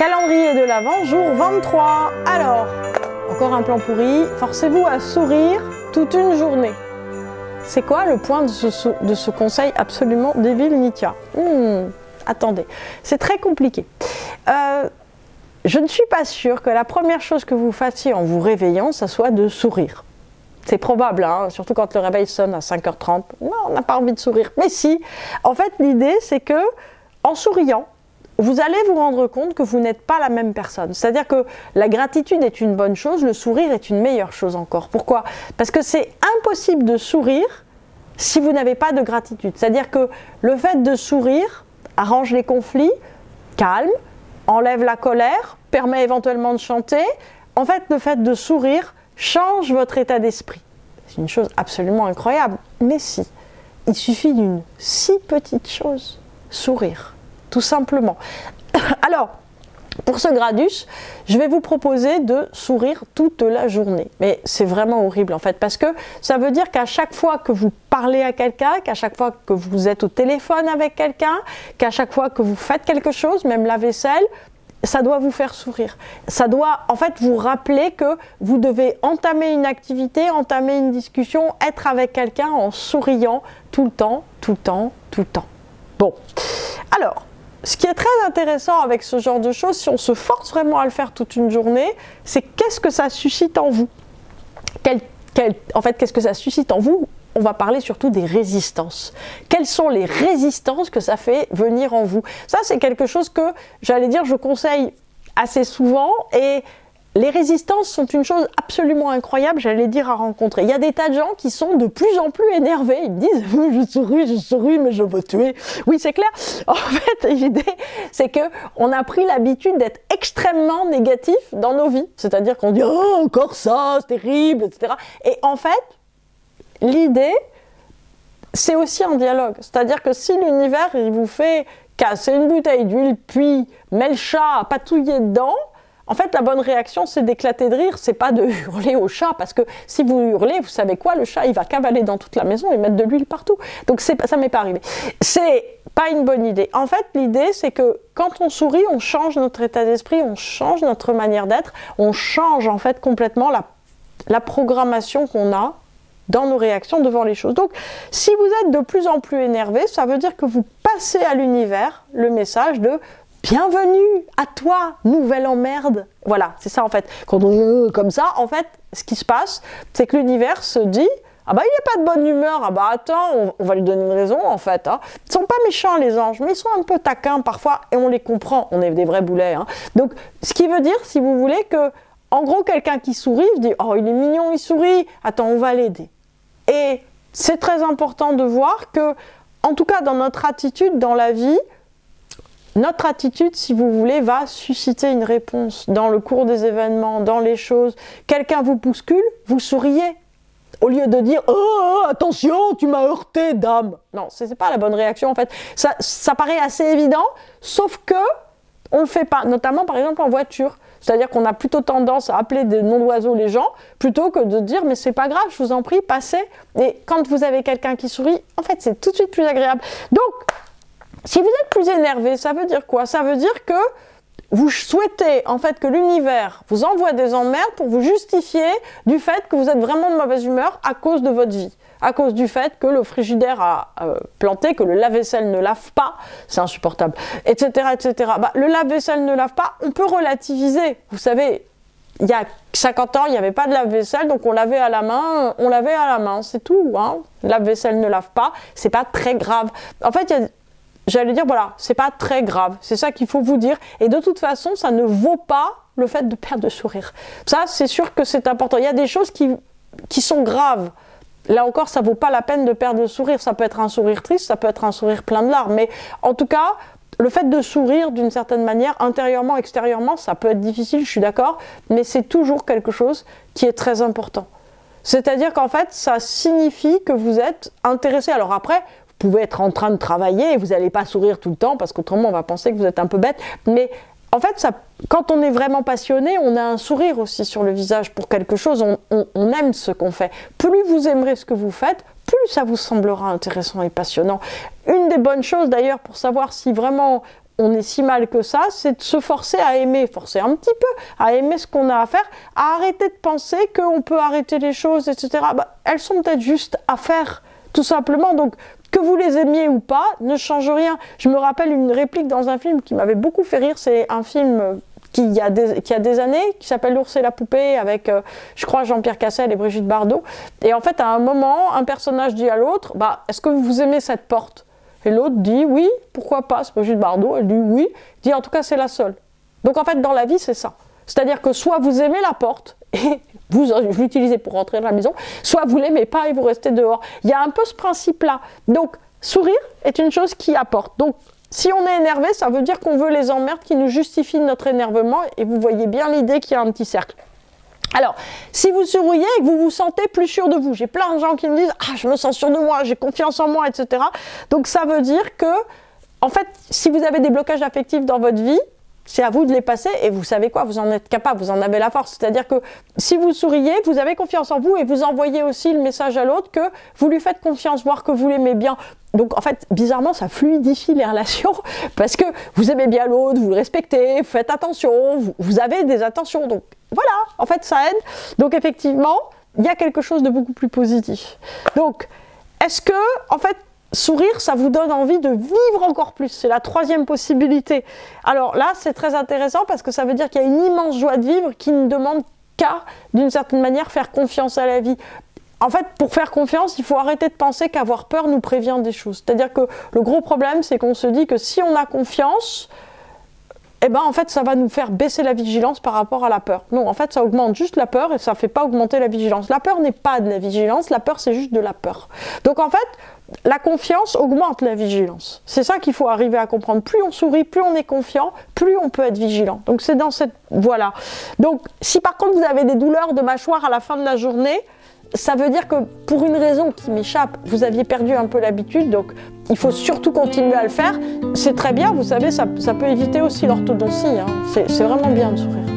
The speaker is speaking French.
Calendrier de l'Avent, jour 23. Alors, encore un plan pourri. Forcez-vous à sourire toute une journée. C'est quoi le point de ce conseil absolument débile, Nitya? Attendez, c'est très compliqué. Je ne suis pas sûre que la première chose que vous fassiez en vous réveillant, ça soit de sourire. C'est probable, hein, surtout quand le réveil sonne à 5h30. Non, on n'a pas envie de sourire. Mais si, en fait, l'idée, c'est que en souriant, vous allez vous rendre compte que vous n'êtes pas la même personne. C'est-à-dire que la gratitude est une bonne chose, le sourire est une meilleure chose encore. Pourquoi? Parce que c'est impossible de sourire si vous n'avez pas de gratitude. C'est-à-dire que le fait de sourire arrange les conflits, calme, enlève la colère, permet éventuellement de chanter. En fait, le fait de sourire change votre état d'esprit. C'est une chose absolument incroyable. Mais si, il suffit d'une si petite chose, sourire. Tout simplement. Alors, pour ce gradus, je vais vous proposer de sourire toute la journée. Mais c'est vraiment horrible en fait, parce que ça veut dire qu'à chaque fois que vous parlez à quelqu'un, qu'à chaque fois que vous êtes au téléphone avec quelqu'un, qu'à chaque fois que vous faites quelque chose, même la vaisselle, ça doit vous faire sourire. Ça doit en fait vous rappeler que vous devez entamer une activité, entamer une discussion, être avec quelqu'un en souriant tout le temps, tout le temps, tout le temps. Bon, alors, ce qui est très intéressant avec ce genre de choses, si on se force vraiment à le faire toute une journée, c'est qu'est-ce que ça suscite en vous? En fait, qu'est-ce que ça suscite en vous? On va parler surtout des résistances. Quelles sont les résistances que ça fait venir en vous? Ça, c'est quelque chose que, j'allais dire, je conseille assez souvent, et les résistances sont une chose absolument incroyable, j'allais dire, à rencontrer. Il y a des tas de gens qui sont de plus en plus énervés. Ils me disent je souris, mais je veux tuer. Oui, c'est clair. En fait, l'idée, c'est qu'on a pris l'habitude d'être extrêmement négatif dans nos vies. C'est-à-dire qu'on dit « Oh, encore ça, c'est terrible, etc. » Et en fait, l'idée, c'est aussi un dialogue. C'est-à-dire que si l'univers, il vous fait casser une bouteille d'huile, puis met le chat à patouiller dedans, en fait, la bonne réaction, c'est d'éclater de rire, c'est pas de hurler au chat, parce que si vous hurlez, vous savez quoi, le chat, il va cavaler dans toute la maison et mettre de l'huile partout. Donc ça m'est pas arrivé. C'est pas une bonne idée. En fait, l'idée, c'est que quand on sourit, on change notre état d'esprit, on change notre manière d'être, on change en fait complètement la programmation qu'on a dans nos réactions devant les choses. Donc, si vous êtes de plus en plus énervé, ça veut dire que vous passez à l'univers le message de bienvenue à toi, nouvelle emmerde. Voilà, c'est ça en fait. Quand on est comme ça, en fait, ce qui se passe, c'est que l'univers se dit « Ah bah il n'est pas de bonne humeur, ah bah attends, on va lui donner une raison en fait. Hein. » Ils ne sont pas méchants les anges, mais ils sont un peu taquins parfois et on les comprend, on est des vrais boulets. Hein. Donc, ce qui veut dire, si vous voulez, que en gros, quelqu'un qui sourit, je dis « Oh, il est mignon, il sourit, attends, on va l'aider. » Et c'est très important de voir que, en tout cas dans notre attitude dans la vie, notre attitude, si vous voulez, va susciter une réponse dans le cours des événements, dans les choses. Quelqu'un vous bouscule, vous souriez. Au lieu de dire « Oh, attention, tu m'as heurté, dame !» Non, ce n'est pas la bonne réaction, en fait. Ça paraît assez évident, sauf que on ne le fait pas, notamment, par exemple, en voiture. C'est-à-dire qu'on a plutôt tendance à appeler des noms d'oiseaux les gens, plutôt que de dire « Mais c'est pas grave, je vous en prie, passez. » Et quand vous avez quelqu'un qui sourit, en fait, c'est tout de suite plus agréable. Donc, si vous êtes plus énervé, ça veut dire quoi? Ça veut dire que vous souhaitez en fait que l'univers vous envoie des emmerdes pour vous justifier du fait que vous êtes vraiment de mauvaise humeur à cause de votre vie. À cause du fait que le frigidaire a planté, que le lave-vaisselle ne lave pas, c'est insupportable, etc. etc. Bah, le lave-vaisselle ne lave pas, on peut relativiser. Vous savez, il y a 50 ans, il n'y avait pas de lave-vaisselle, donc on lavait à la main, c'est tout. Hein. Lave-vaisselle ne lave pas, c'est pas très grave. En fait, j'allais dire, voilà, c'est pas très grave, c'est ça qu'il faut vous dire, et de toute façon, ça ne vaut pas le fait de perdre le sourire. Ça, c'est sûr que c'est important. Il y a des choses qui sont graves. Là encore, ça vaut pas la peine de perdre le sourire. Ça peut être un sourire triste, ça peut être un sourire plein de larmes, mais en tout cas, le fait de sourire d'une certaine manière, intérieurement, extérieurement, ça peut être difficile, je suis d'accord, mais c'est toujours quelque chose qui est très important. C'est-à-dire qu'en fait, ça signifie que vous êtes intéressé. Alors après, vous pouvez être en train de travailler et vous n'allez pas sourire tout le temps parce qu'autrement on va penser que vous êtes un peu bête. Mais en fait, quand on est vraiment passionné, on a un sourire aussi sur le visage pour quelque chose. On aime ce qu'on fait. Plus vous aimerez ce que vous faites, plus ça vous semblera intéressant et passionnant. Une des bonnes choses d'ailleurs pour savoir si vraiment on est si mal que ça, c'est de se forcer à aimer, forcer un petit peu, à aimer ce qu'on a à faire, à arrêter de penser qu'on peut arrêter les choses, etc. Bah, elles sont peut-être juste à faire, tout simplement. Donc, que vous les aimiez ou pas, ne change rien. Je me rappelle une réplique dans un film qui m'avait beaucoup fait rire, c'est un film qui a des années, qui s'appelle L'ours et la poupée, avec, je crois, Jean-Pierre Cassel et Brigitte Bardot. Et en fait, à un moment, un personnage dit à l'autre, bah, est-ce que vous aimez cette porte? Et l'autre dit oui, pourquoi pas, c'est Brigitte Bardot, elle dit oui, il dit en tout cas c'est la seule. Donc en fait dans la vie c'est ça. C'est-à-dire que soit vous aimez la porte et vous l'utilisez pour rentrer dans la maison, soit vous l'aimez pas et vous restez dehors. Il y a un peu ce principe-là. Donc sourire est une chose qui apporte. Donc si on est énervé, ça veut dire qu'on veut les emmerdes qui nous justifient notre énervement et vous voyez bien l'idée qu'il y a un petit cercle. Alors, si vous souriez et que vous vous sentez plus sûr de vous, j'ai plein de gens qui me disent « Ah, je me sens sûr de moi, j'ai confiance en moi, etc. » Donc ça veut dire que, en fait, si vous avez des blocages affectifs dans votre vie, c'est à vous de les passer et vous savez quoi, vous en êtes capable, vous en avez la force. C'est-à-dire que si vous souriez, vous avez confiance en vous et vous envoyez aussi le message à l'autre que vous lui faites confiance, voire que vous l'aimez bien. Donc en fait, bizarrement, ça fluidifie les relations parce que vous aimez bien l'autre, vous le respectez, vous faites attention, vous avez des attentions. Donc voilà, en fait, ça aide. Donc effectivement, il y a quelque chose de beaucoup plus positif. Donc, est-ce que, en fait, sourire, ça vous donne envie de vivre encore plus? C'est la troisième possibilité. Alors là, c'est très intéressant parce que ça veut dire qu'il y a une immense joie de vivre qui ne demande qu'à, d'une certaine manière, faire confiance à la vie. En fait, pour faire confiance, il faut arrêter de penser qu'avoir peur nous prévient des choses. C'est-à-dire que le gros problème, c'est qu'on se dit que si on a confiance, eh ben, en fait, ça va nous faire baisser la vigilance par rapport à la peur. Non, en fait, ça augmente juste la peur et ça ne fait pas augmenter la vigilance. La peur n'est pas de la vigilance, la peur, c'est juste de la peur. Donc, en fait, la confiance augmente la vigilance. C'est ça qu'il faut arriver à comprendre. Plus on sourit, plus on est confiant, plus on peut être vigilant. Donc, c'est dans cette voie-là. Donc, si par contre, vous avez des douleurs de mâchoire à la fin de la journée, ça veut dire que pour une raison qui m'échappe, vous aviez perdu un peu l'habitude, donc il faut surtout continuer à le faire. C'est très bien, vous savez, ça peut éviter aussi l'orthodontie, hein. C'est vraiment bien de sourire.